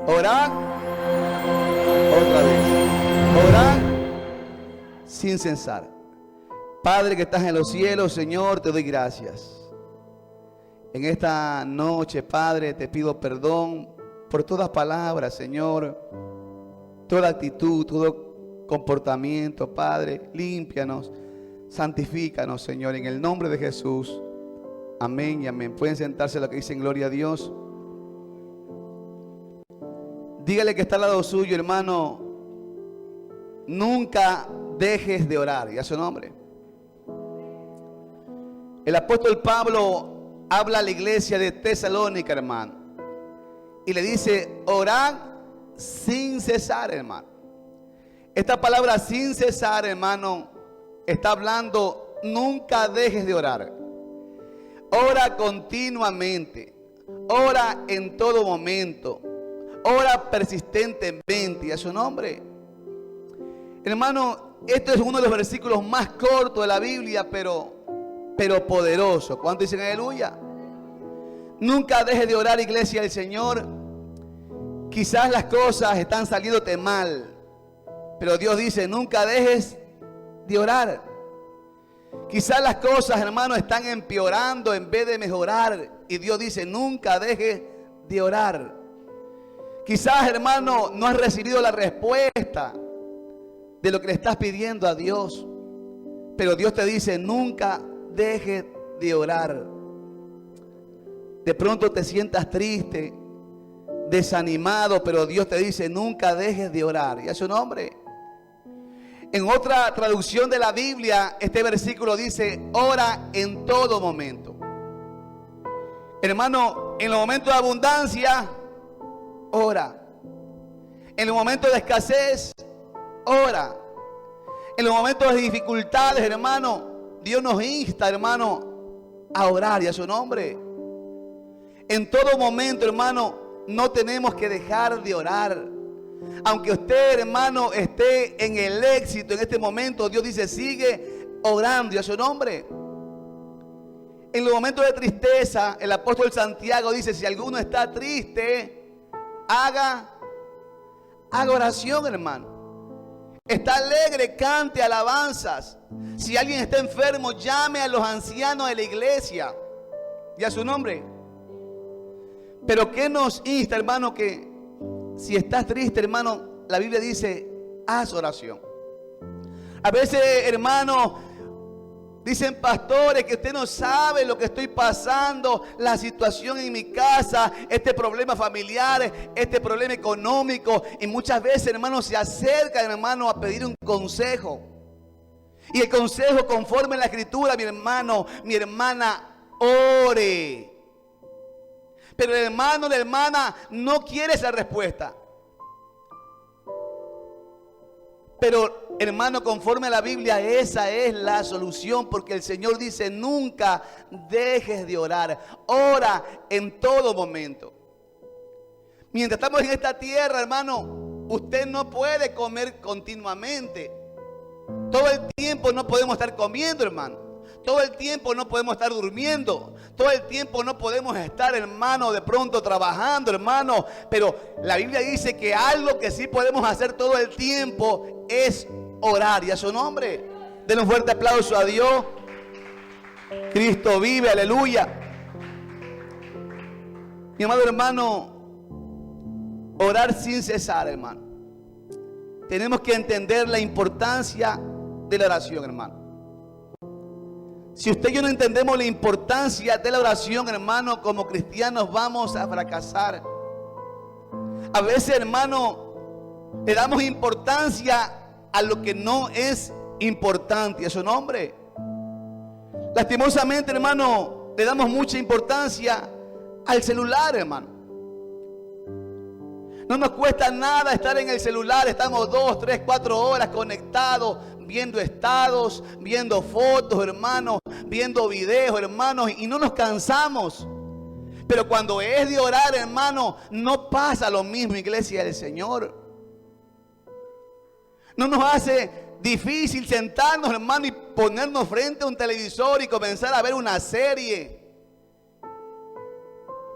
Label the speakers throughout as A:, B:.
A: Orad otra vez. Orad sin cesar. Padre que estás en los cielos, Señor, te doy gracias. En esta noche, Padre, te pido perdón por todas palabras, Señor, toda actitud, todo comportamiento, Padre. Límpianos, santifícanos, Señor, en el nombre de Jesús. Amén y amén. Pueden sentarse lo que dicen gloria a Dios. Dígale que está al lado suyo, hermano, nunca dejes de orar. ¿Y a su nombre? El apóstol Pablo habla a la iglesia de Tesalónica, hermano, y le dice, orad sin cesar, hermano. Esta palabra sin cesar, hermano, está hablando, nunca dejes de orar. Ora continuamente, ora en todo momento, ora persistentemente. ¿Y a su nombre? Hermano, este es uno de los versículos más cortos de la Biblia, pero poderoso. ¿Cuánto dicen aleluya? Nunca dejes de orar, iglesia del Señor. Quizás las cosas están saliéndote mal, pero Dios dice, nunca dejes de orar. Quizás las cosas, hermano, están empeorando en vez de mejorar, y Dios dice, nunca dejes de orar. Quizás, hermano, no has recibido la respuesta de lo que le estás pidiendo a Dios, pero Dios te dice, nunca dejes de orar. De pronto te sientas triste, desanimado, pero Dios te dice, nunca dejes de orar. ¿Y a su nombre? En otra traducción de la Biblia, este versículo dice, ora en todo momento. Hermano, en los momentos de abundancia, ora. En los momentos de escasez, ora. En los momentos de dificultades, hermano, Dios nos insta, hermano, a orar. ¿Y a su nombre? En todo momento, hermano, no tenemos que dejar de orar. Aunque usted, hermano, esté en el éxito en este momento, Dios dice, sigue orando. ¿Y a su nombre? En los momentos de tristeza, el apóstol Santiago dice, si alguno está triste, haga oración, hermano. Está alegre, cante alabanzas. Si alguien está enfermo, llame a los ancianos de la iglesia. ¿Y a su nombre? Pero ¿qué nos insta, hermano? Que si estás triste, hermano, la Biblia dice, haz oración. A veces, hermano, dicen pastores que usted no sabe lo que estoy pasando, la situación en mi casa, este problema familiar, este problema económico. Y muchas veces, hermano, se acercan, hermano, a pedir un consejo. Y el consejo conforme a la escritura, mi hermano, mi hermana, ore. Pero el hermano, la hermana no quiere esa respuesta. Pero, hermano, conforme a la Biblia, esa es la solución, porque el Señor dice, nunca dejes de orar. Ora en todo momento. Mientras estamos en esta tierra, hermano, usted no puede comer continuamente. Todo el tiempo no podemos estar comiendo, hermano. Todo el tiempo no podemos estar durmiendo. Todo el tiempo no podemos estar, hermano, de pronto trabajando, hermano. Pero la Biblia dice que algo que sí podemos hacer todo el tiempo es orar. ¿Y a su nombre? Denle un fuerte aplauso a Dios. Cristo vive, aleluya. Mi amado hermano, orar sin cesar, hermano. Tenemos que entender la importancia de la oración, hermano. Si usted y yo no entendemos la importancia de la oración, hermano, como cristianos vamos a fracasar. A veces, hermano, le damos importancia a lo que no es importante. ¿A su nombre? Lastimosamente, hermano, le damos mucha importancia al celular, hermano. No nos cuesta nada estar en el celular. Estamos 2, 3, 4 horas conectados, viendo estados, viendo fotos, hermanos, viendo videos, hermanos, y no nos cansamos. Pero cuando es de orar, hermano, no pasa lo mismo, iglesia del Señor. No nos hace difícil sentarnos, hermano, y ponernos frente a un televisor y comenzar a ver una serie.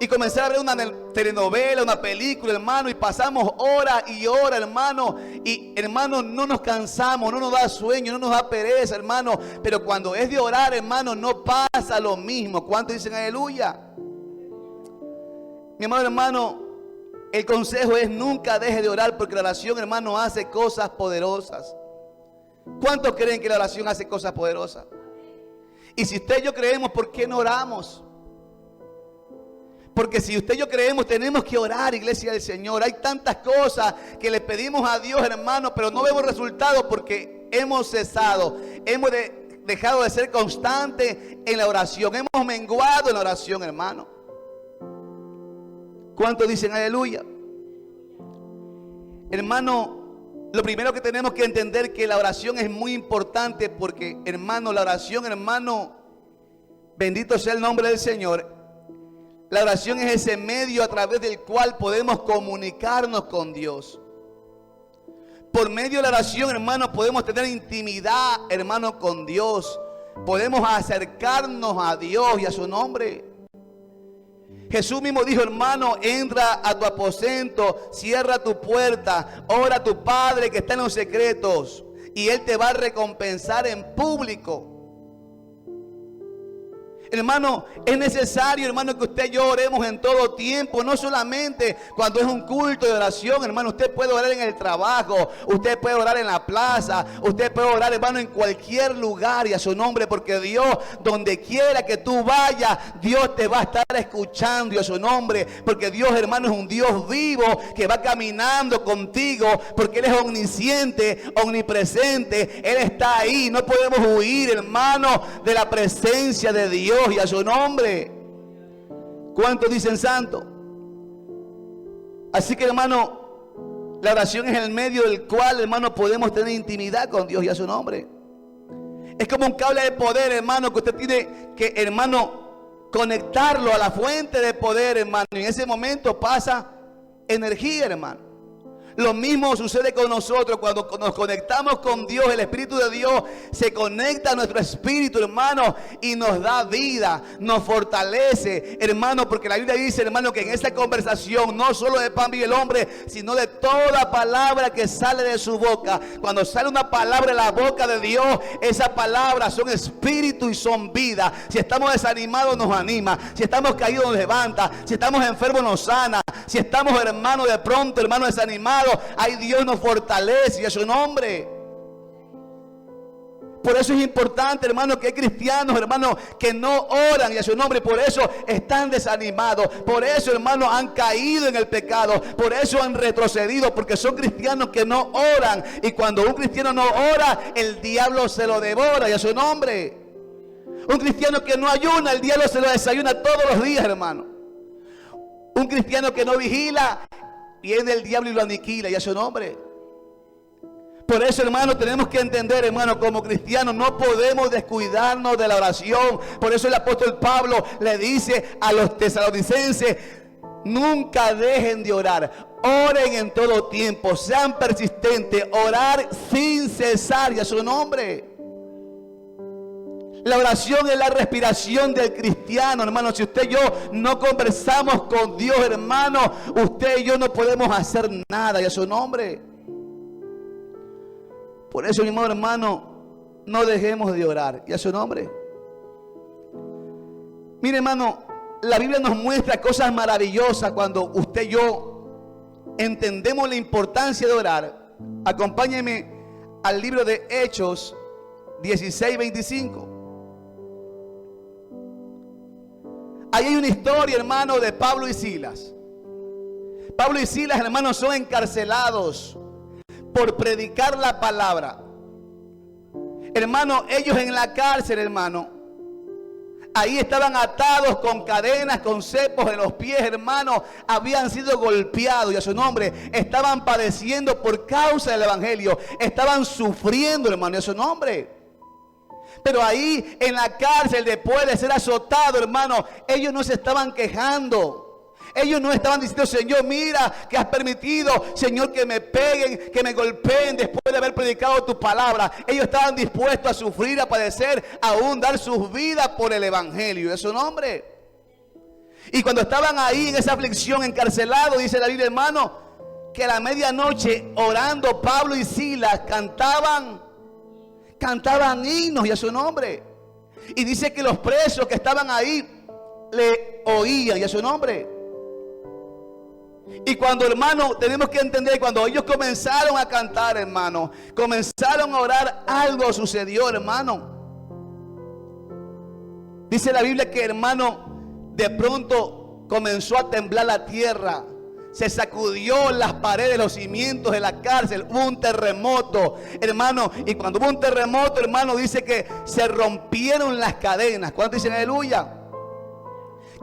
A: y comenzar a ver una telenovela, una película, hermano, y pasamos horas y horas, hermano, y hermano, no nos cansamos, no nos da sueño, no nos da pereza, hermano, pero cuando es de orar, hermano, no pasa lo mismo. ¿Cuántos dicen aleluya? Mi amado hermano, el consejo es: nunca deje de orar, porque la oración, hermano, hace cosas poderosas. ¿Cuántos creen que la oración hace cosas poderosas? Y si usted y yo creemos, ¿por qué no oramos? Porque si usted y yo creemos, tenemos que orar, iglesia del Señor. Hay tantas cosas que le pedimos a Dios, hermano, pero no vemos resultados porque hemos cesado. Hemos dejado de ser constantes en la oración. Hemos menguado en la oración, hermano. ¿Cuántos dicen aleluya? Hermano, lo primero que tenemos que entender es que la oración es muy importante, porque, hermano, la oración, hermano, bendito sea el nombre del Señor. La oración es ese medio a través del cual podemos comunicarnos con Dios. Por medio de la oración, hermano, podemos tener intimidad, hermano, con Dios. Podemos acercarnos a Dios y a su nombre. Jesús mismo dijo, hermano: entra a tu aposento, cierra tu puerta, ora a tu Padre que está en los secretos, y Él te va a recompensar en público. Hermano, es necesario, hermano, que usted y yo oremos en todo tiempo, no solamente cuando es un culto de oración, hermano. Usted puede orar en el trabajo, usted puede orar en la plaza, usted puede orar, hermano, en cualquier lugar y a su nombre, porque Dios, donde quiera que tú vayas, Dios te va a estar escuchando y a su nombre, porque Dios, hermano, es un Dios vivo que va caminando contigo, porque Él es omnisciente, omnipresente. Él está ahí. No podemos huir, hermano, de la presencia de Dios y a su nombre. ¿Cuántos dicen santo? Así que, hermano, la oración es el medio del cual, hermano, podemos tener intimidad con Dios y a su nombre. Es como un cable de poder, hermano, que usted tiene que, hermano, conectarlo a la fuente de poder, hermano, y en ese momento pasa energía, hermano. Lo mismo sucede con nosotros cuando nos conectamos con Dios. El Espíritu de Dios se conecta a nuestro espíritu, hermano, y nos da vida, nos fortalece, hermano, porque la Biblia dice, hermano, que en esta conversación no solo de pan vive el hombre, sino de toda palabra que sale de su boca. Cuando sale una palabra de la boca de Dios, esas palabras son espíritu y son vida. Si estamos desanimados, nos anima. Si estamos caídos, nos levanta. Si estamos enfermos, nos sana. Si estamos, hermano, de pronto, hermano, desanimados, ay, Dios nos fortalece y a su nombre. Por eso es importante, hermano, que hay cristianos, hermano, que no oran y a su nombre. Por eso están desanimados. Por eso, hermano, han caído en el pecado. Por eso han retrocedido, porque son cristianos que no oran. Y cuando un cristiano no ora, el diablo se lo devora y a su nombre. Un cristiano que no ayuna, el diablo se lo desayuna todos los días, hermano. Un cristiano que no vigila, viene el diablo y lo aniquila y a su nombre. Por eso, hermano, tenemos que entender, hermano, como cristianos no podemos descuidarnos de la oración. Por eso el apóstol Pablo le dice a los tesalonicenses: nunca dejen de orar, oren en todo tiempo, sean persistentes, orar sin cesar y a su nombre. La oración es la respiración del cristiano, hermano. Si usted y yo no conversamos con Dios, hermano, usted y yo no podemos hacer nada y a su nombre. Por eso, mi amado hermano, no dejemos de orar y a su nombre. Mire, hermano, la Biblia nos muestra cosas maravillosas cuando usted y yo entendemos la importancia de orar. Acompáñeme al libro de Hechos 16:25. Ahí hay una historia, hermano, de Pablo y Silas. Pablo y Silas, hermanos, son encarcelados por predicar la palabra. Hermano, ellos en la cárcel, hermano, ahí estaban atados con cadenas, con cepos en los pies, hermano. Habían sido golpeados y a su nombre estaban padeciendo por causa del evangelio. Estaban sufriendo, hermano, y a su nombre. Pero ahí en la cárcel, después de ser azotado, hermano, ellos no se estaban quejando. Ellos no estaban diciendo: Señor, mira que has permitido, Señor, que me peguen, que me golpeen después de haber predicado tu palabra. Ellos estaban dispuestos a sufrir, a padecer, aún dar sus vidas por el evangelio de su nombre. Y cuando estaban ahí en esa aflicción, encarcelados, dice la Biblia, hermano, que a la medianoche orando Pablo y Silas cantaban himnos y a su nombre. Y dice que los presos que estaban ahí le oían y a su nombre. Y cuando, hermano, tenemos que entender, cuando ellos comenzaron a cantar, hermano, comenzaron a orar, algo sucedió, hermano. Dice la Biblia que, hermano, de pronto comenzó a temblar la tierra. Se sacudió las paredes, los cimientos de la cárcel. Hubo un terremoto, hermano. Y cuando hubo un terremoto, hermano, dice que se rompieron las cadenas. ¿Cuántos dicen aleluya?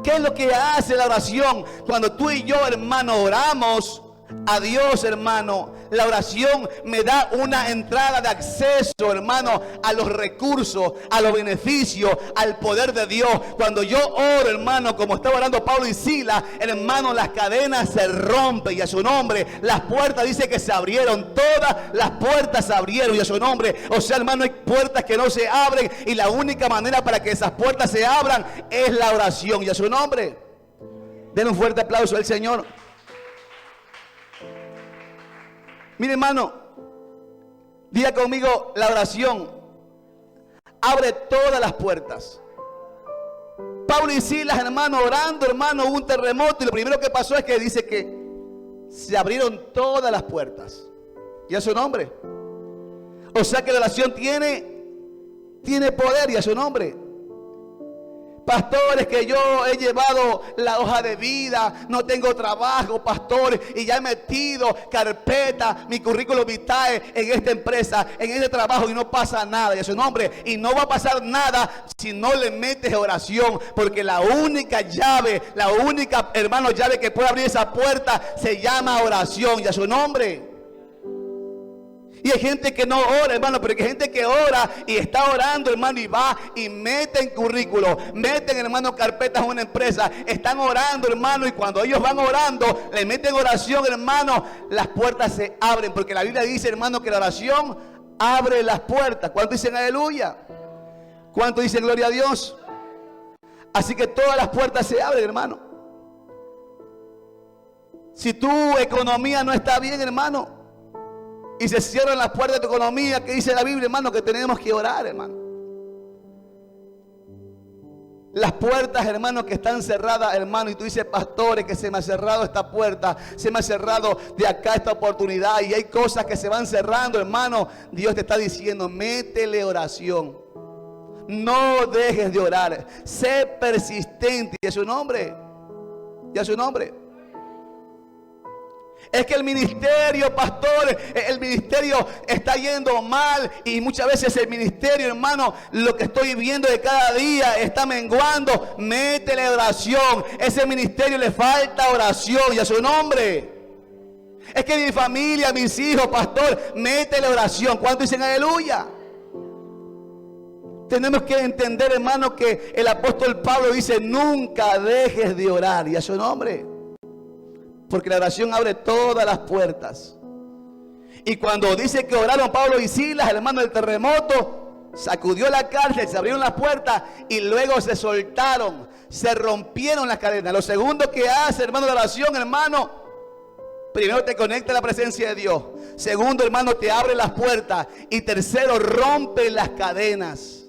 A: ¿Qué es lo que hace la oración? Cuando tú y yo, hermano, oramos a Dios, hermano, la oración me da una entrada de acceso, hermano, a los recursos, a los beneficios, al poder de Dios. Cuando yo oro, hermano, como estaba orando Pablo y Silas, hermano, las cadenas se rompen y a su nombre. Las puertas, dice que se abrieron, todas las puertas se abrieron y a su nombre. O sea, hermano, hay puertas que no se abren y la única manera para que esas puertas se abran es la oración y a su nombre. Den un fuerte aplauso al Señor. Mire, hermano, diga conmigo, la oración abre todas las puertas. Pablo y Silas, hermano, orando, hermano, hubo un terremoto y lo primero que pasó es que dice que se abrieron todas las puertas. Y a su nombre. O sea que la oración tiene poder y a su nombre. Pastores, que yo he llevado la hoja de vida, no tengo trabajo, pastores, y ya he metido carpeta, mi currículum vitae en esta empresa, en este trabajo y no pasa nada, y a su nombre, y no va a pasar nada si no le metes oración, porque la única llave, la única, hermano, llave que puede abrir esa puerta se llama oración, y a su nombre. Y hay gente que no ora, hermano, pero hay gente que ora y está orando, hermano, y va y meten currículo, meten, hermano, carpetas en una empresa, están orando, hermano, y cuando ellos van orando, le meten oración, hermano, las puertas se abren, porque la Biblia dice, hermano, que la oración abre las puertas. ¿Cuántos dicen aleluya? ¿Cuántos dicen gloria a Dios? Así que todas las puertas se abren, hermano. Si tu economía no está bien, hermano, y se cierran las puertas de tu economía, que dice la Biblia, hermano, que tenemos que orar, hermano. Las puertas, hermano, que están cerradas, hermano, y tú dices, pastores, que se me ha cerrado esta puerta, se me ha cerrado de acá esta oportunidad, y hay cosas que se van cerrando, hermano. Dios te está diciendo, métele oración. No dejes de orar. Sé persistente. Y a su nombre. Y a su nombre. Es que el ministerio, pastor, el ministerio está yendo mal y muchas veces el ministerio, hermano, lo que estoy viendo de cada día está menguando. Métele oración. Ese ministerio le falta oración y a su nombre. Es que mi familia, mis hijos, pastor, métele oración. ¿Cuántos dicen aleluya? Tenemos que entender, hermano, que el apóstol Pablo dice, nunca dejes de orar y a su nombre. Porque la oración abre todas las puertas. Y cuando dice que oraron Pablo y Silas, hermano, del terremoto, sacudió la cárcel, se abrieron las puertas y luego se soltaron, se rompieron las cadenas. Lo segundo que hace, hermano, la oración, hermano, primero te conecta a la presencia de Dios. Segundo, hermano, te abre las puertas. Y tercero, rompe las cadenas.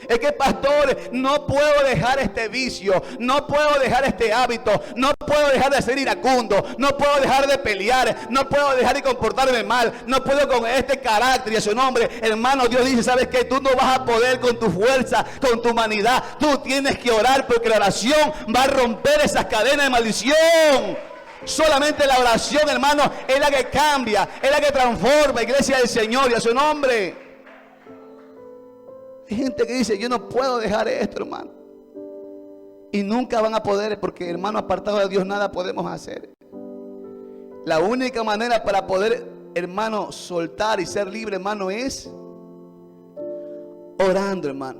A: Es que, pastor, no puedo dejar este vicio, no puedo dejar este hábito, no puedo dejar de ser iracundo, no puedo dejar de pelear, no puedo dejar de comportarme mal, no puedo con este carácter y a su nombre. Hermano, Dios dice, ¿sabes qué? Tú no vas a poder con tu fuerza, con tu humanidad. Tú tienes que orar porque la oración va a romper esas cadenas de maldición. Solamente la oración, hermano, es la que cambia, es la que transforma, iglesia del Señor y a su nombre. Hay gente que dice, yo no puedo dejar esto, hermano. Y nunca van a poder, porque, hermano, apartado de Dios nada podemos hacer. La única manera para poder, hermano, soltar y ser libre, hermano, es orando, hermano.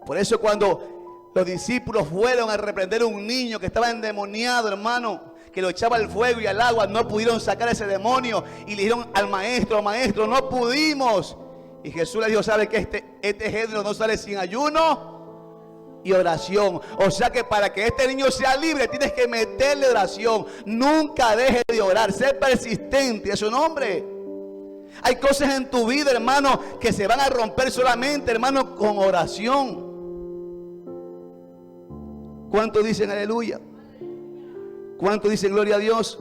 A: Por eso cuando los discípulos fueron a reprender a un niño que estaba endemoniado, hermano, que lo echaba al fuego y al agua, no pudieron sacar ese demonio y le dijeron al maestro, no pudimos. Y Jesús le dijo, ¿sabe que este género no sale sin ayuno y oración. O sea que para que este niño sea libre tienes que meterle oración. Nunca dejes de orar, sé persistente a su nombre. Hay cosas en tu vida, hermano, que se van a romper solamente, hermano, con oración. ¿Cuántos dicen aleluya? ¿Cuántos dicen gloria a Dios?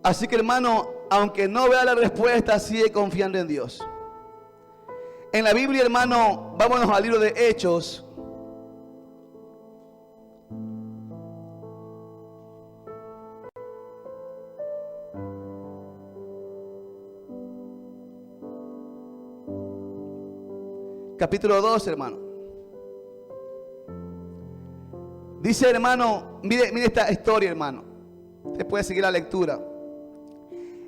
A: Así que, hermano, aunque no vea la respuesta, sigue confiando en Dios. En la Biblia, hermano, vámonos al libro de Hechos. Capítulo 2, hermano. Dice, hermano, mire esta historia, hermano. Usted puede seguir la lectura.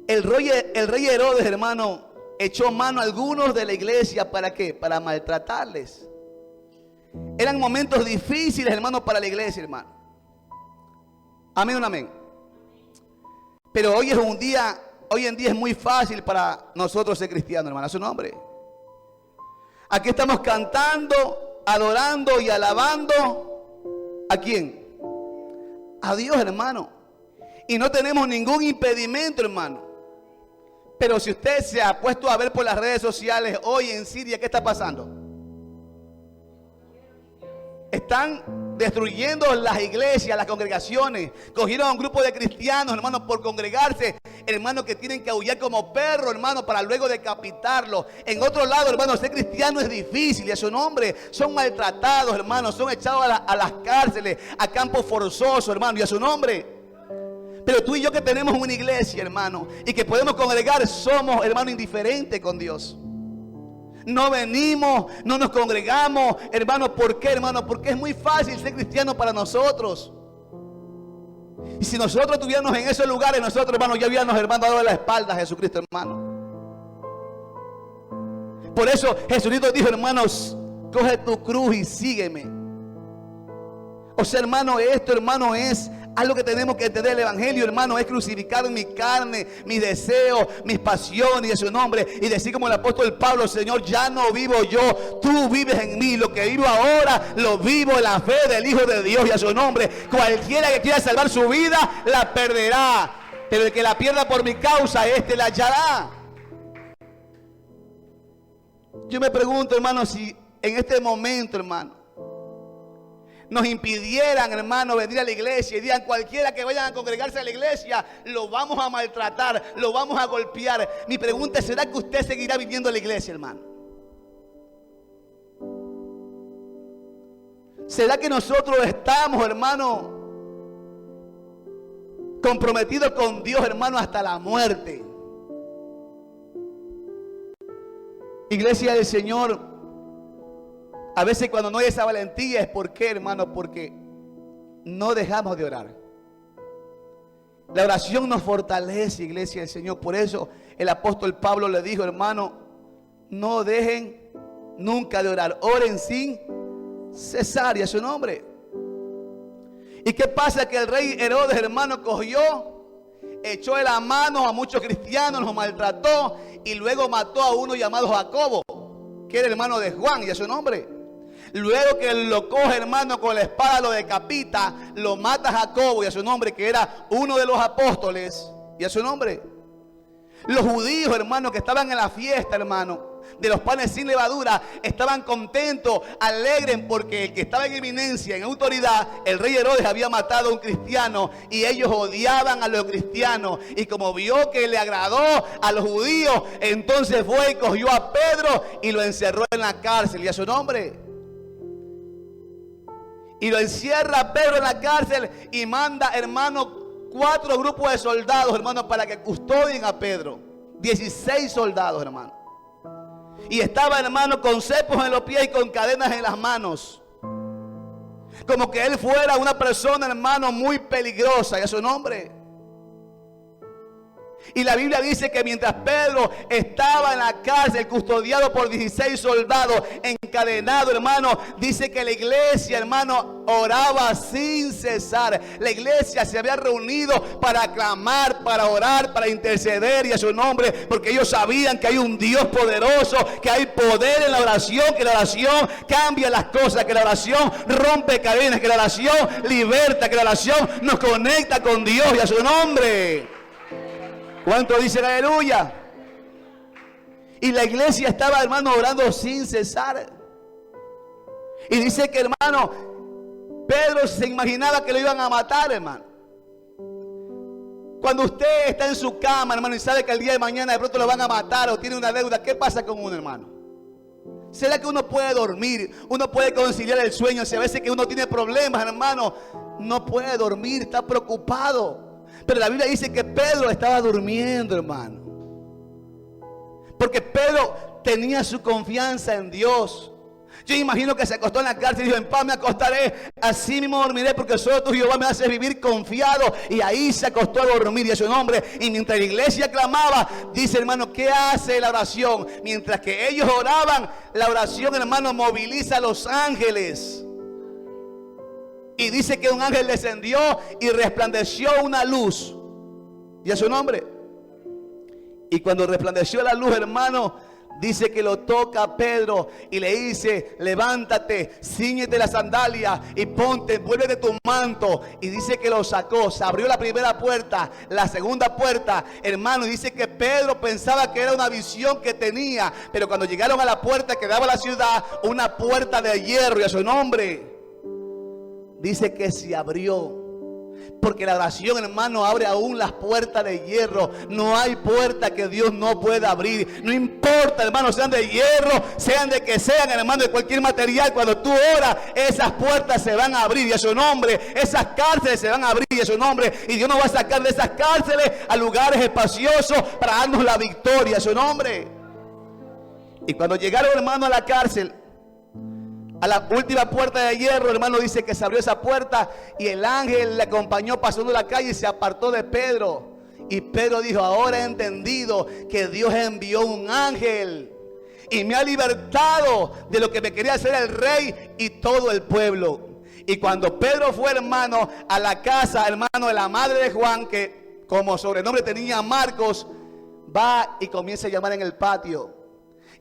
A: El rey Herodes, hermano, echó mano a algunos de la iglesia. ¿Para qué? Para maltratarles. Eran momentos difíciles, hermano, para la iglesia, hermano. Amén o no amén. Pero hoy en día es muy fácil para nosotros ser cristianos, hermano. A su nombre. Aquí estamos cantando, adorando y alabando. ¿A quién? A Dios, hermano. Y no tenemos ningún impedimento, hermano. Pero si usted se ha puesto a ver por las redes sociales hoy en Siria, ¿qué está pasando? Están destruyendo las iglesias, las congregaciones. Cogieron a un grupo de cristianos, hermano, por congregarse, hermano, que tienen que aullar como perro, hermano, para luego decapitarlo. En otro lado, hermano, ser cristiano es difícil y a su nombre son maltratados, hermano, son echados a las cárceles, a campos forzosos, hermano, y a su nombre. Pero tú y yo que tenemos una iglesia, hermano, y que podemos congregar, somos, hermano, indiferentes con Dios. No venimos, no nos congregamos, hermano. ¿Por qué, hermano? Porque es muy fácil ser cristiano para nosotros. Y si nosotros estuviéramos en esos lugares, nosotros, hermano, ya hubiéramos, hermano, dado la espalda a Jesucristo, hermano. Por eso Jesucristo dijo, hermanos, coge tu cruz y sígueme. O sea, hermano, esto, hermano, es algo que tenemos que entender. El evangelio, hermano, es crucificar mi carne, mis deseos, mis pasiones y a su nombre. Y decir como el apóstol Pablo, Señor, ya no vivo yo, tú vives en mí. Lo que vivo ahora, lo vivo en la fe del Hijo de Dios y a su nombre. Cualquiera que quiera salvar su vida, la perderá. Pero el que la pierda por mi causa, este la hallará. Yo me pregunto, hermano, si en este momento, hermano, nos impidieran, hermano, venir a la iglesia y digan, cualquiera que vayan a congregarse a la iglesia, lo vamos a maltratar, lo vamos a golpear. Mi pregunta es, ¿será que usted seguirá viniendo a la iglesia, hermano? ¿Será que nosotros estamos, hermano, comprometidos con Dios, hermano, hasta la muerte? Iglesia del Señor, a veces cuando no hay esa valentía es porque, hermano, porque no dejamos de orar. La oración nos fortalece, iglesia del Señor. Por eso el apóstol Pablo le dijo, hermano, no dejen nunca de orar. Oren sin cesar, y a su nombre. ¿Y qué pasa? Que el rey Herodes, hermano, cogió, echó de la mano a muchos cristianos, los maltrató y luego mató a uno llamado Jacobo, que era hermano de Juan, y a su nombre. Luego que lo coge, hermano, con la espada, lo decapita, lo mata a Jacobo y a su nombre, que era uno de los apóstoles, y a su nombre. Los judíos, hermano, que estaban en la fiesta, hermano, de los panes sin levadura, estaban contentos, alegres, porque el que estaba en eminencia, en autoridad, el rey Herodes había matado a un cristiano y ellos odiaban a los cristianos. Y como vio que le agradó a los judíos, entonces fue y cogió a Pedro y lo encerró en la cárcel, y a su nombre. Y lo encierra a Pedro en la cárcel y manda, hermano, 4 grupos de soldados, hermano, para que custodien a Pedro. 16 soldados, hermano. Y estaba, hermano, con cepos en los pies y con cadenas en las manos. Como que él fuera una persona, hermano, muy peligrosa, y a su nombre. Y la Biblia dice que mientras Pedro estaba en la cárcel, custodiado por 16 soldados, encadenado, hermano, dice que la iglesia, hermano, oraba sin cesar. La iglesia se había reunido para clamar, para orar, para interceder y a su nombre, porque ellos sabían que hay un Dios poderoso, que hay poder en la oración, que la oración cambia las cosas, que la oración rompe cadenas, que la oración liberta, que la oración nos conecta con Dios y a su nombre. ¿Cuánto dicen aleluya? Y la iglesia estaba, hermano, orando sin cesar. Y dice que, hermano, Pedro se imaginaba que lo iban a matar, hermano. Cuando usted está en su cama, hermano, y sabe que el día de mañana de pronto lo van a matar o tiene una deuda, ¿qué pasa con uno, hermano? ¿Será que uno puede dormir? Uno puede conciliar el sueño. Si a veces que uno tiene problemas, hermano, no puede dormir, está preocupado. Pero la Biblia dice que Pedro estaba durmiendo, hermano. Porque Pedro tenía su confianza en Dios. Yo imagino que se acostó en la cárcel y dijo: en paz me acostaré, así mismo dormiré, porque solo tú, Jehová, me haces vivir confiado. Y ahí se acostó a dormir y a su nombre. Y mientras la iglesia clamaba, dice, hermano, ¿qué hace la oración? Mientras que ellos oraban, la oración, hermano, moviliza a los ángeles. Y dice que un ángel descendió y resplandeció una luz. ¿Y a su nombre? Y cuando resplandeció la luz, hermano, dice que lo toca a Pedro y le dice: levántate, cíñete la sandalia y ponte, vuélvete tu manto. Y dice que lo sacó, se abrió la primera puerta, la segunda puerta, hermano, y dice que Pedro pensaba que era una visión que tenía, pero cuando llegaron a la puerta que daba a la ciudad, una puerta de hierro, y a su nombre, dice que se abrió. Porque la oración, hermano, abre aún las puertas de hierro. No hay puerta que Dios no pueda abrir. No importa, hermano, sean de hierro, sean de que sean, hermano, de cualquier material. Cuando tú oras, esas puertas se van a abrir y a su nombre. Esas cárceles se van a abrir y a su nombre. Y Dios nos va a sacar de esas cárceles a lugares espaciosos para darnos la victoria a su nombre. Y cuando llegaron, hermano, a la cárcel, a la última puerta de hierro, hermano, dice que se abrió esa puerta y el ángel le acompañó pasando la calle y se apartó de Pedro. Y Pedro dijo: ahora he entendido que Dios envió un ángel y me ha libertado de lo que me quería hacer el rey y todo el pueblo. Y cuando Pedro fue, hermano, a la casa, hermano, de la madre de Juan, que como sobrenombre tenía Marcos, va y comienza a llamar en el patio.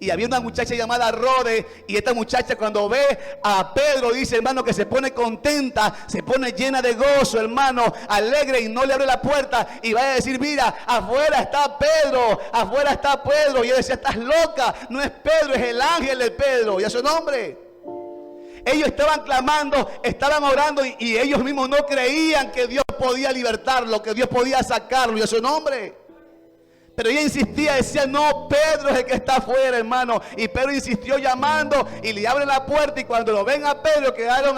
A: Y había una muchacha llamada Rode, y esta muchacha cuando ve a Pedro, dice, hermano, que se pone contenta, se pone llena de gozo, hermano, alegre, y no le abre la puerta y va a decir: mira, afuera está Pedro, afuera está Pedro. Y ella decía: estás loca, no es Pedro, es el ángel de Pedro, y a su nombre. Ellos estaban clamando, estaban orando, y ellos mismos no creían que Dios podía libertarlo, que Dios podía sacarlo, y a su nombre. Pero ella insistía, decía: no, Pedro es el que está afuera, hermano. Y Pedro insistió llamando y le abren la puerta. Y cuando lo ven a Pedro, quedaron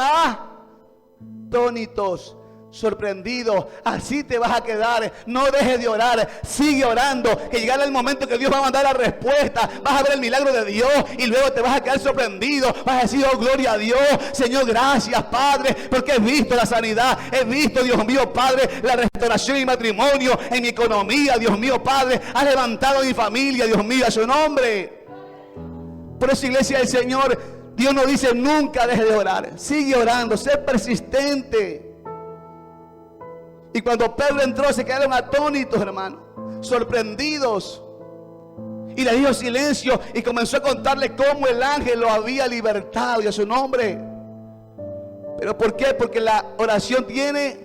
A: atónitos, sorprendidos. Así te vas a quedar. No dejes de orar, sigue orando, que llegará el momento que Dios va a mandar la respuesta. Vas a ver el milagro de Dios y luego te vas a quedar sorprendido. Vas a decir: oh, gloria a Dios, Señor, gracias, Padre, porque he visto la sanidad, he visto, Dios mío, Padre, la restauración en mi matrimonio, en mi economía, Dios mío, Padre, has levantado a mi familia, Dios mío, a su nombre. Por eso, iglesia del Señor, Dios nos dice: nunca deje de orar, sigue orando, sé persistente. Y cuando Pedro entró, se quedaron atónitos, hermano, sorprendidos. Y le dijo silencio y comenzó a contarle cómo el ángel lo había libertado, y a su nombre. ¿Pero por qué? Porque la oración tiene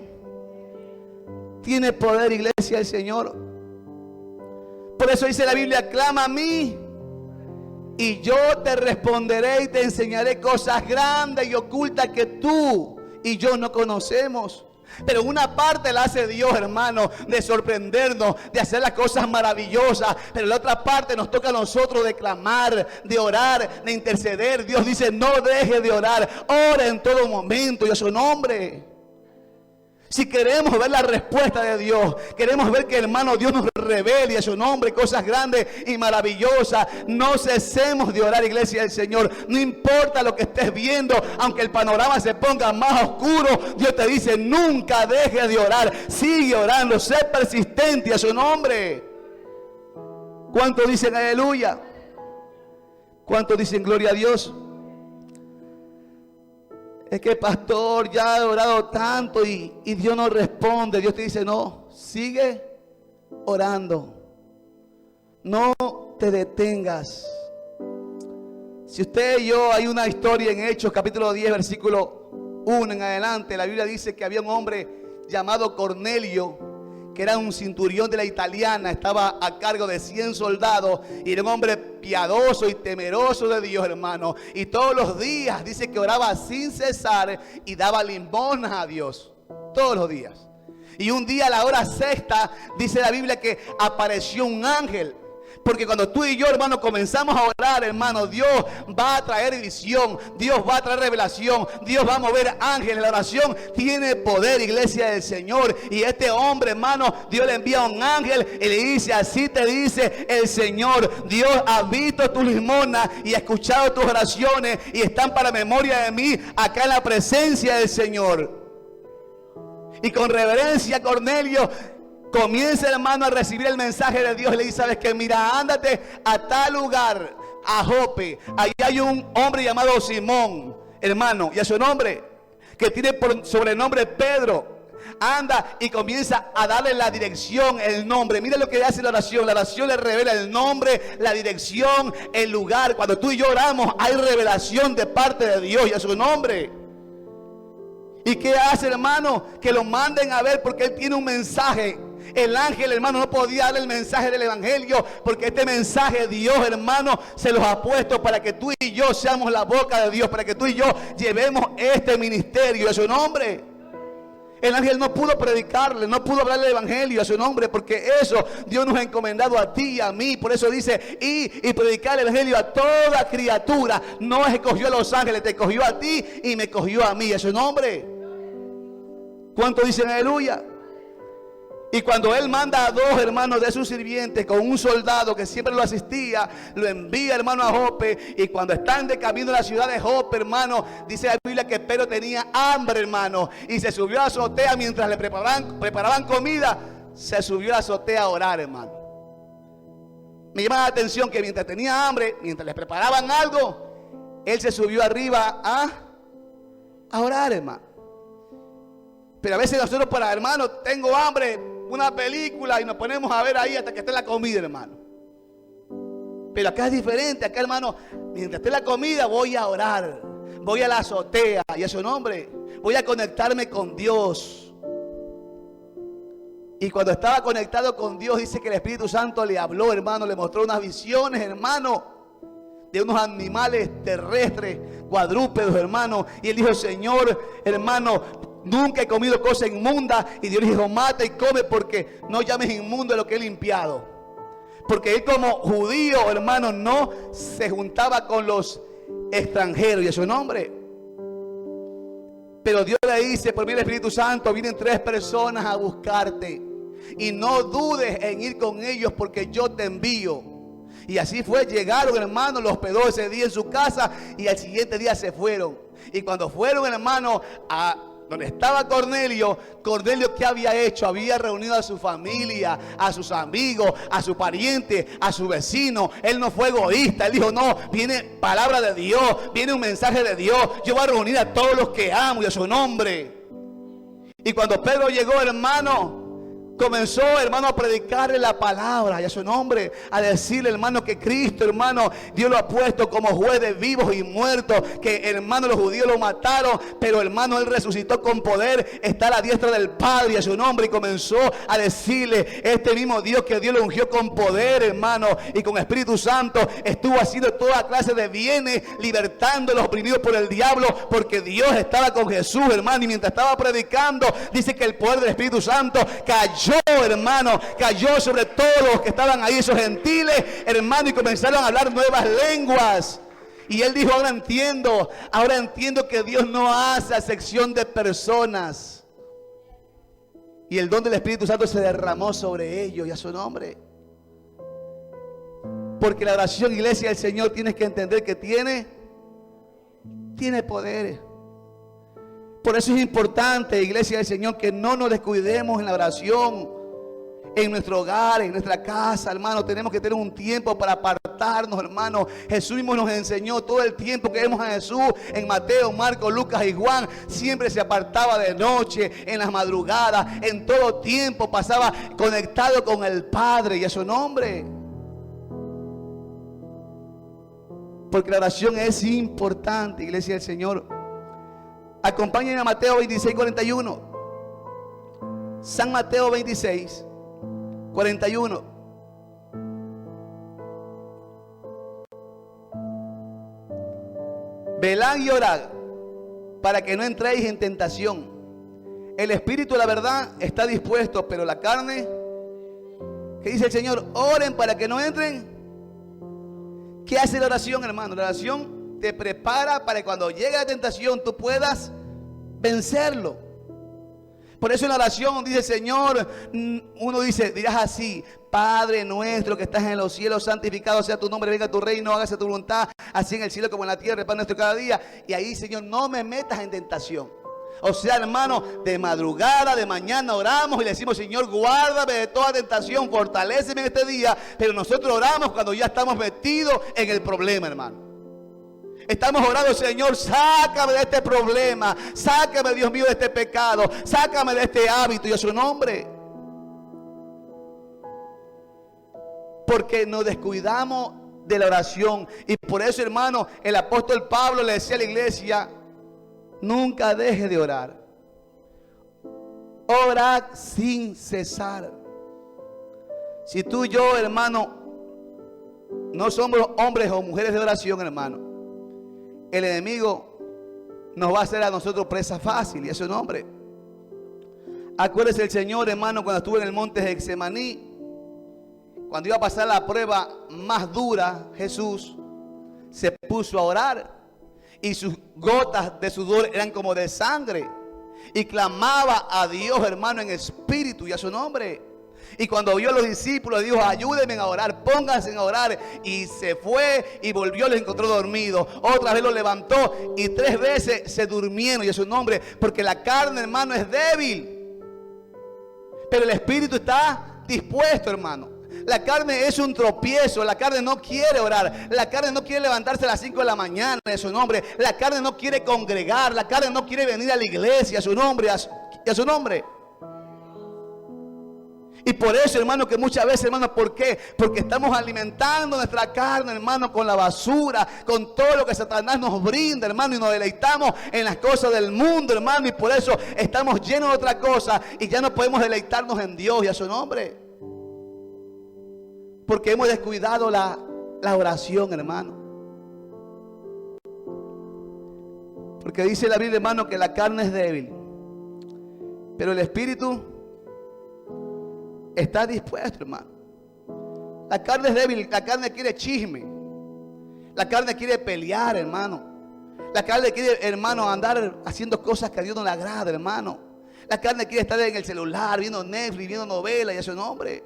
A: poder, iglesia del Señor. Por eso dice la Biblia: clama a mí y yo te responderé y te enseñaré cosas grandes y ocultas que tú y yo no conocemos. Pero una parte la hace Dios, hermano, de sorprendernos, de hacer las cosas maravillosas. Pero la otra parte nos toca a nosotros de clamar, de orar, de interceder. Dios dice: no deje de orar, ora en todo momento y a su nombre. Si queremos ver la respuesta de Dios, queremos ver que, hermano, Dios nos revele a su nombre cosas grandes y maravillosas, no cesemos de orar, iglesia del Señor. No importa lo que estés viendo, aunque el panorama se ponga más oscuro, Dios te dice: nunca dejes de orar, sigue orando, sé persistente a su nombre. ¿Cuántos dicen aleluya? ¿Cuántos dicen gloria a Dios? Es que pastor, ya he orado tanto y Dios no responde. Dios te dice, no, sigue orando. No te detengas. Si usted y yo, hay una historia en Hechos capítulo 10 versículo 1 en adelante. La Biblia dice que había un hombre llamado Cornelio, que era un centurión de la italiana, estaba a cargo de 100 soldados y era un hombre piadoso y temeroso de Dios, hermano. Y todos los días dice que oraba sin cesar y daba limosnas a Dios. Todos los días. Y un día a la hora sexta dice la Biblia que apareció un ángel. Porque cuando tú y yo, hermano, comenzamos a orar, hermano, Dios va a traer visión, Dios va a traer revelación, Dios va a mover ángeles. La oración tiene poder, iglesia del Señor. Y este hombre, hermano, Dios le envía un ángel y le dice, así te dice el Señor, Dios ha visto tus limosnas y ha escuchado tus oraciones y están para memoria de mí acá en la presencia del Señor. Y con reverencia Cornelio comienza, hermano, a recibir el mensaje de Dios. Y le dice, ¿sabes qué? Mira, ándate a tal lugar, a Jope. Allí hay un hombre llamado Simón, hermano, y a su nombre, que tiene por sobrenombre Pedro. Anda y comienza a darle la dirección, el nombre. Mira lo que hace la oración. La oración le revela el nombre, la dirección, el lugar. Cuando tú y yo oramos, hay revelación de parte de Dios y a su nombre. ¿Y qué hace, hermano? Que lo manden a ver porque él tiene un mensaje. El ángel, hermano, no podía darle el mensaje del evangelio porque este mensaje Dios, hermano, se los ha puesto para que tú y yo seamos la boca de Dios, para que tú y yo llevemos este ministerio a su nombre. El ángel no pudo predicarle, no pudo hablarle el evangelio a su nombre, porque eso Dios nos ha encomendado a ti y a mí. Por eso dice, y predicar el evangelio a toda criatura. No escogió a los ángeles, te escogió a ti y me escogió a mí a su nombre. ¿Cuántos dicen aleluya? Y cuando él manda a dos hermanos de sus sirvientes con un soldado que siempre lo asistía, lo envía, hermano, a Jope. Y cuando están de camino a la ciudad de Jope, hermano, dice la Biblia que Pedro tenía hambre, hermano, y se subió a la azotea mientras le preparaban comida. Se subió a la azotea a orar, hermano. Me llama la atención que mientras tenía hambre, mientras le preparaban algo, él se subió arriba a orar, hermano. Pero a veces nosotros, para, hermano, tengo hambre, una película, y nos ponemos a ver ahí hasta que esté la comida, hermano. Pero acá es diferente. Acá, hermano, mientras esté la comida voy a orar, voy a la azotea y a su nombre voy a conectarme con Dios. Y cuando estaba conectado con Dios, dice que el Espíritu Santo le habló, hermano, le mostró unas visiones, hermano, de unos animales terrestres, cuadrúpedos, hermano. Y él dijo, Señor, hermano, nunca he comido cosa inmunda. Y Dios le dijo, mata y come, porque no llames inmundo lo que he limpiado. Porque él, como judío, hermano, no se juntaba con los extranjeros y a su nombre. Pero Dios le dice, por medio del Espíritu Santo, vienen 3 personas a buscarte y no dudes en ir con ellos, porque yo te envío. Y así fue, llegaron, hermano, los hospedó ese día en su casa y al siguiente día se fueron. Y cuando fueron, hermano, a donde estaba Cornelio, ¿qué había hecho? Había reunido a su familia, a sus amigos, a su pariente, a su vecino. Él no fue egoísta. Él dijo, no, viene palabra de Dios, viene un mensaje de Dios. Yo voy a reunir a todos los que amo y a su nombre. Y cuando Pedro llegó, hermano, comenzó, hermano, a predicarle la palabra y a su nombre, a decirle, hermano, que Cristo, hermano, Dios lo ha puesto como juez de vivos y muertos, que, hermano, los judíos lo mataron, pero, hermano, él resucitó con poder, está a la diestra del Padre y a su nombre. Y comenzó a decirle, este mismo Dios que Dios lo ungió con poder, hermano, y con Espíritu Santo, estuvo haciendo toda clase de bienes, libertando a los oprimidos por el diablo, porque Dios estaba con Jesús, hermano. Y mientras estaba predicando, dice que el poder del Espíritu Santo cayó, hermano, cayó sobre todos los que estaban ahí, esos gentiles, hermano, y comenzaron a hablar nuevas lenguas. Y él dijo, ahora entiendo que Dios no hace acepción de personas. Y el don del Espíritu Santo se derramó sobre ellos y a su nombre. Porque la oración, iglesia del Señor, tienes que entender que tiene poder. Por eso es importante, iglesia del Señor, que no nos descuidemos en la oración. En nuestro hogar, en nuestra casa, hermano, tenemos que tener un tiempo para apartarnos, hermano. Jesús mismo nos enseñó todo el tiempo que vemos a Jesús en Mateo, Marcos, Lucas y Juan. Siempre se apartaba de noche, en las madrugadas, en todo tiempo pasaba conectado con el Padre y a su nombre. Porque la oración es importante, iglesia del Señor. Acompáñenme a Mateo 26, 41. San Mateo 26, 41. Velad y orad para que no entréis en tentación. El espíritu, la verdad, está dispuesto, pero la carne, ¿qué dice el Señor? Oren para que no entren. ¿Qué hace la oración, hermano? La oración te prepara para que cuando llegue la tentación tú puedas vencerlo. Por eso en la oración dice el Señor, uno dice, dirás así: Padre nuestro que estás en los cielos, santificado sea tu nombre, venga tu reino, hágase tu voluntad, así en el cielo como en la tierra, el pan nuestro cada día. Y ahí, Señor, no me metas en tentación. O sea, hermano, de madrugada, de mañana oramos y le decimos: Señor, guárdame de toda tentación, fortaléceme en este día. Pero nosotros oramos cuando ya estamos metidos en el problema, hermano. Estamos orando: Señor, sácame de este problema, sácame, Dios mío, de este pecado, sácame de este hábito, y a su nombre. Porque nos descuidamos de la oración. Y por eso, hermano, el apóstol Pablo le decía a la iglesia: nunca deje de orar. Orad sin cesar. Si tú y yo, hermano, no somos hombres o mujeres de oración, hermano, el enemigo nos va a hacer a nosotros presa fácil, y a su nombre. Acuérdese el Señor, hermano, cuando estuvo en el monte Getsemaní, cuando iba a pasar la prueba más dura, Jesús se puso a orar y sus gotas de sudor eran como de sangre, y clamaba a Dios, hermano, en espíritu y a su nombre. Y cuando vio a los discípulos, dijo: ayúdenme a orar, pónganse a orar. Y se fue y volvió, los encontró dormidos. Otra vez los levantó y 3 veces se durmieron, y a su nombre. Porque la carne, hermano, es débil, pero el espíritu está dispuesto, hermano. La carne es un tropiezo. La carne no quiere orar. La carne no quiere levantarse a las 5 de la mañana, en su nombre. La carne no quiere congregar. La carne no quiere venir a la iglesia, a su nombre, a su nombre. Y por eso, hermano, que muchas veces, hermano, ¿por qué? Porque estamos alimentando nuestra carne, hermano, con la basura, con todo lo que Satanás nos brinda, hermano, y nos deleitamos en las cosas del mundo, hermano, y por eso estamos llenos de otra cosa y ya no podemos deleitarnos en Dios y a su nombre. Porque hemos descuidado la oración, hermano. Porque dice la Biblia, hermano, que la carne es débil, pero el espíritu está dispuesto, hermano. La carne es débil, la carne quiere chisme, la carne quiere pelear, hermano. La carne quiere, hermano, andar haciendo cosas que a Dios no le agrada, hermano. La carne quiere estar en el celular, viendo Netflix, viendo novelas y a su nombre.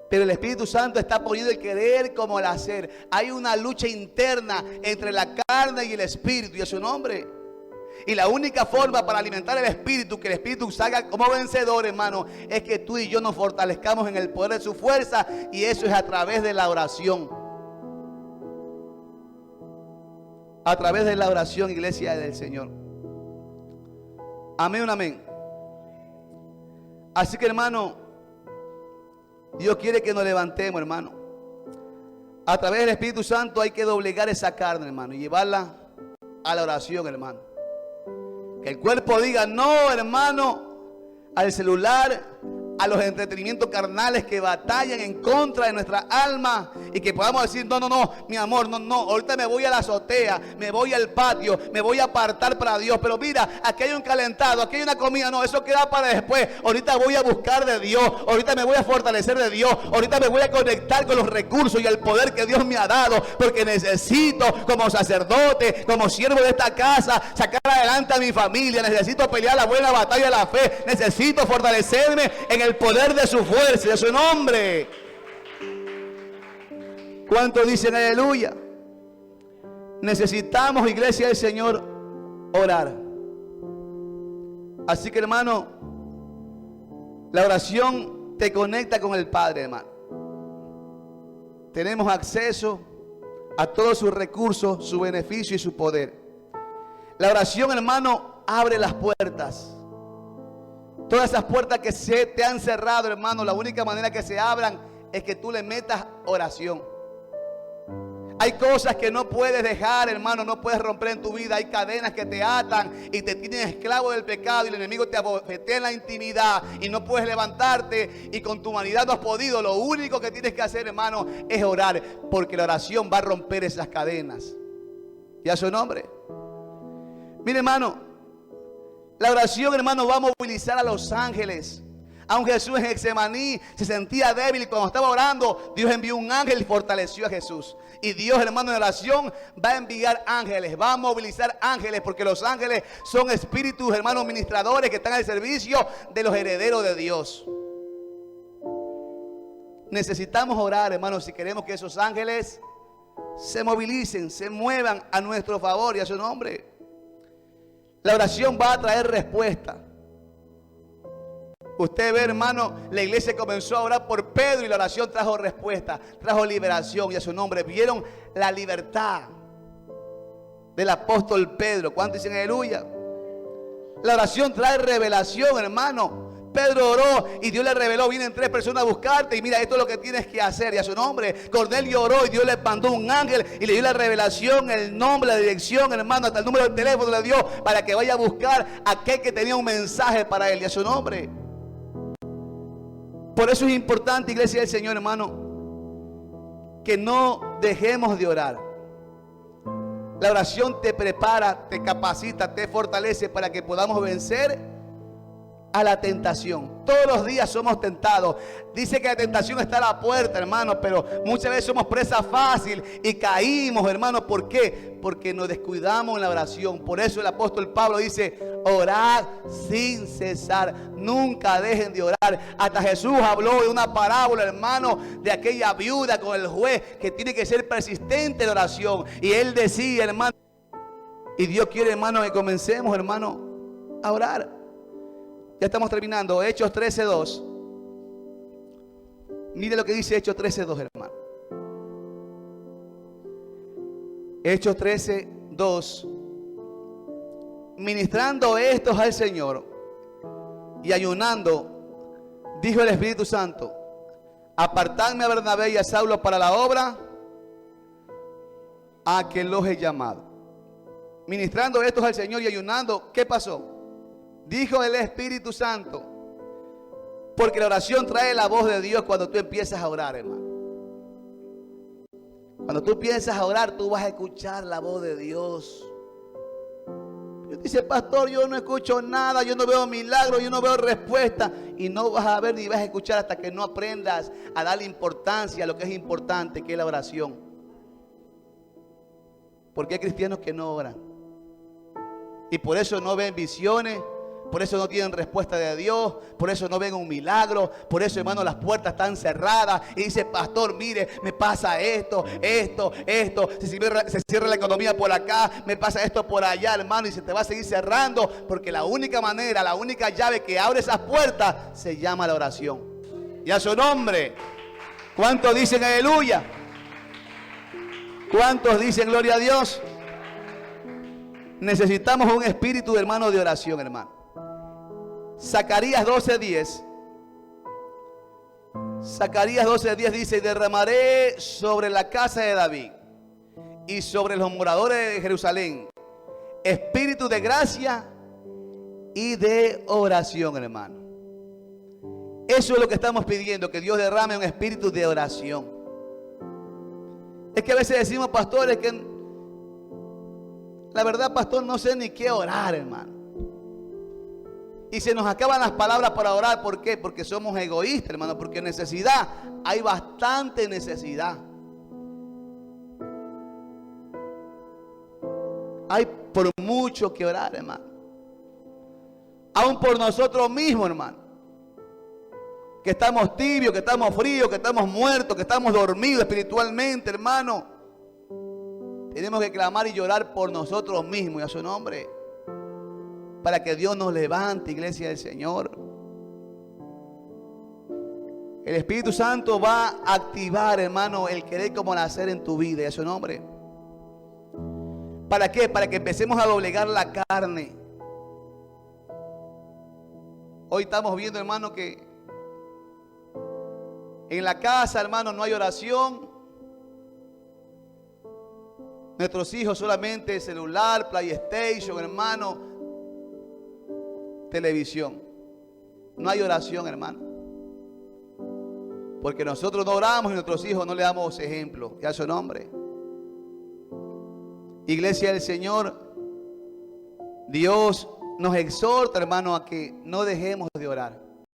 A: Pero el Espíritu Santo está poniendo el querer como el hacer. Hay una lucha interna entre la carne y el Espíritu y a su nombre. Y la única forma para alimentar el Espíritu, que el Espíritu salga como vencedor, hermano, es que tú y yo nos fortalezcamos en el poder de su fuerza. Y eso es a través de la oración. A través de la oración, iglesia del Señor. Amén, amén. Así que, hermano, Dios quiere que nos levantemos, hermano. A través del Espíritu Santo hay que doblegar esa carne, hermano, y llevarla a la oración, hermano. Que el cuerpo diga no, hermano, al celular, a los entretenimientos carnales que batallan en contra de nuestra alma, y que podamos decir: no, mi amor, no, ahorita me voy a la azotea, me voy al patio, me voy a apartar para Dios. Pero mira, aquí hay un calentado, aquí hay una comida, no, eso queda para después. Ahorita voy a buscar de Dios, ahorita me voy a fortalecer de Dios, ahorita me voy a conectar con los recursos y el poder que Dios me ha dado, porque necesito, como sacerdote, como siervo de esta casa, sacar adelante a mi familia. Necesito pelear la buena batalla de la fe, necesito fortalecerme en el poder de su fuerza y de su nombre. ¿Cuántos dicen aleluya? Necesitamos, iglesia del Señor, orar. Así que, hermano, La oración te conecta con el Padre, hermano. Tenemos acceso a todos sus recursos, su beneficio y su poder. La oración, hermano, abre las puertas. Todas esas puertas que se te han cerrado, hermano, la única manera que se abran es que tú le metas oración. Hay cosas que no puedes dejar, hermano, no puedes romper en tu vida. Hay cadenas que te atan y te tienen esclavo del pecado, y el enemigo te abofetea en la intimidad y no puedes levantarte, y con tu humanidad no has podido. Lo único que tienes que hacer, hermano, es orar, porque la oración va a romper esas cadenas. ¿Y a su nombre? Mire, hermano, la oración, hermano, va a movilizar a los ángeles. Aunque Jesús en Getsemaní se sentía débil, y cuando estaba orando, Dios envió un ángel y fortaleció a Jesús. Y Dios, hermano, en oración va a enviar ángeles, va a movilizar ángeles, porque los ángeles son espíritus, hermanos, ministradores que están al servicio de los herederos de Dios. Necesitamos orar, hermanos, si queremos que esos ángeles se movilicen, se muevan a nuestro favor y a su nombre. La oración va a traer respuesta. Usted ve, hermano, la iglesia comenzó a orar por Pedro y la oración trajo respuesta, trajo liberación y a su nombre. Vieron la libertad del apóstol Pedro. ¿Cuántos dicen aleluya? La oración trae revelación, hermano. Pedro oró y Dios le reveló: vienen 3 personas a buscarte y mira, esto es lo que tienes que hacer. Y a su nombre, Cornelio oró y Dios le mandó un ángel y le dio la revelación, el nombre, la dirección, hermano, hasta el número de teléfono le dio para que vaya a buscar a aquel que tenía un mensaje para él. Y a su nombre. Por eso es importante, iglesia del Señor, hermano, que no dejemos de orar. La oración te prepara, te capacita, te fortalece para que podamos vencer a la tentación. Todos los días somos tentados. Dice que la tentación está a la puerta, hermano, pero muchas veces somos presa fácil y caímos, hermano. ¿Por qué? Porque nos descuidamos en la oración. Por eso el apóstol Pablo dice: orad sin cesar, nunca dejen de orar. Hasta Jesús habló de una parábola, hermano, de aquella viuda con el juez, que tiene que ser persistente en oración. Y él decía, hermano, y Dios quiere, hermano, que comencemos, hermano, a orar. Ya estamos terminando. Hechos 13:2. Mire lo que dice Hechos 13:2, hermano. Hechos 13:2. Ministrando estos al Señor y ayunando, dijo el Espíritu Santo: apartadme a Bernabé y a Saulo para la obra a que los he llamado. Ministrando estos al Señor y ayunando, ¿qué pasó? Dijo el Espíritu Santo, porque la oración trae la voz de Dios cuando tú empiezas a orar, hermano. Cuando tú piensas a orar, tú vas a escuchar la voz de Dios. Dice: pastor, yo no escucho nada, yo no veo milagros, yo no veo respuesta. Y no vas a ver ni vas a escuchar hasta que no aprendas a darle importancia a lo que es importante, que es la oración. Porque hay cristianos que no oran y por eso no ven visiones, por eso no tienen respuesta de Dios, por eso no ven un milagro, por eso, hermano, las puertas están cerradas. Y dice: pastor, mire, me pasa esto, se cierra la economía por acá, me pasa esto por allá, hermano, y se te va a seguir cerrando, porque la única manera, la única llave que abre esas puertas se llama la oración. Y a su nombre, ¿cuántos dicen aleluya? ¿Cuántos dicen gloria a Dios? Necesitamos un espíritu, hermano, de oración, hermano. Zacarías 12:10. Zacarías 12:10 dice: derramaré sobre la casa de David y sobre los moradores de Jerusalén espíritu de gracia y de oración, hermano. Eso es lo que estamos pidiendo, que Dios derrame un espíritu de oración. Es que a veces decimos, pastores, que la verdad, pastor, no sé ni qué orar, hermano. Y se nos acaban las palabras para orar. ¿Por qué? Porque somos egoístas, hermano. Porque necesidad, hay bastante necesidad. Hay por mucho que orar, hermano. Aún por nosotros mismos, hermano. Que estamos tibios, que estamos fríos, que estamos muertos, que estamos dormidos espiritualmente, hermano. Tenemos que clamar y llorar por nosotros mismos y a su nombre, para que Dios nos levante, iglesia del Señor. El Espíritu Santo va a activar, hermano, el querer como nacer en tu vida, y a su nombre. ¿Para qué? Para que empecemos a doblegar la carne. Hoy estamos viendo, hermano, que en la casa, hermano, no hay oración. Nuestros hijos solamente celular, PlayStation, hermano, televisión. No hay oración, hermano. Porque nosotros no oramos y nuestros hijos no le damos ejemplo. Y a su nombre. Iglesia del Señor, Dios nos exhorta, hermano, a que no dejemos de orar.